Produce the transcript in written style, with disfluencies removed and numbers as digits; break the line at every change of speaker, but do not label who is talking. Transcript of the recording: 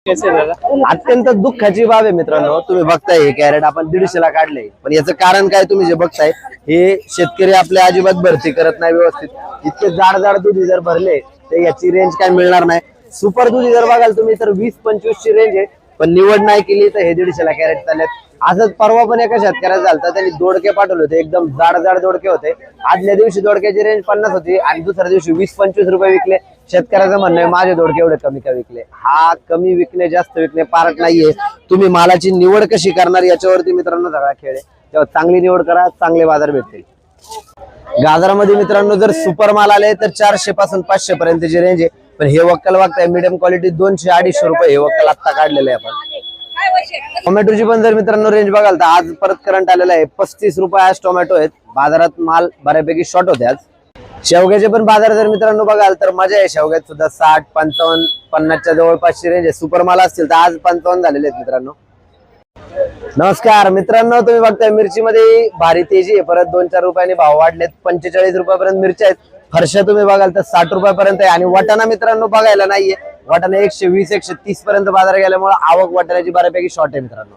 कैसे दादा?
अत्यंत दुःखाची बाब आहे मित्रांनो, तुम्ही बघताय हे कॅरेट आपण 150 ला काढले, पण याचं कारण काय तुम्ही जे बघताय हे शेतकरी आपल्या अजिबात भरती करत नाही व्यवस्थित. इतके जाड जाड दुधी जर भरले तर याची रेंज काय मिळणार नाही. सुपर दुधी जर बघाल तुम्ही तर 20-25 ची रेंज आहे, पण निवड नाही केली तर हे 150 ला कॅरेट चाललेत. असंच परवा पण एका शेतकऱ्याचा झालं, त्यांनी दोडके पाठवले होते, एकदम जाड जाड दोडके होते. आदल्या दिवशी दोडक्याची रेंज 50 होती आणि दुसऱ्या दिवशी 20-25 रुपये विकले. शेतकऱ्याचं म्हणणं आहे माझे दोडके एवढे कमी का विकले. हा कमी विकणे जास्त विकणे पार्ट नाहीये. तुम्ही मालाची निवड कशी करणार याच्यावरती मित्रांनो सगळा खेळ आहे. तेव्हा चांगली निवड करा, चांगले बाजार भेटतील. गाजरामध्ये मित्रांनो जर सुपर माल आले तर 400 पासून 500 पर्यंतची रेंज आहे, पण हे वक्कल बघताय मीडियम क्वालिटी 200-250 रुपये हे वक्कल आता काढलेले आहे आपण. टोमॅटोची पण जर मित्रांनो रेंज बघाल तर आज परत करंट आलेला आहे, 35 रुपये आज टोमॅटो आहेत. बाजारात माल बऱ्यापैकी शॉर्ट होते आज. शेवग्याचे पण बाजार जर मित्रांनो बघाल तर मजा आहे, शेवग्यात सुद्धा 60, 55, 50च्या जवळपासची रेंज आहे. सुपर माल असतील तर आज 55 झालेले आहेत मित्रांनो. नमस्कार मित्रांनो, तुम्ही बघताय मिरचीमध्ये भारी तेजी आहे, परत 2-4 रुपयांनी भाव वाढलेत. 45 रुपयापर्यंत मिरच्या आहेत. फरशा तुम्ही बघाल तर 60 रुपयापर्यंत आहे. आणि वाटाणा मित्रांनो बघायला नाहीये, वाटाणा 120-130 पर्यंत बाजार गेल्यामुळे आवक वाटाण्याची बऱ्यापैकी शॉर्ट आहे मित्रांनो.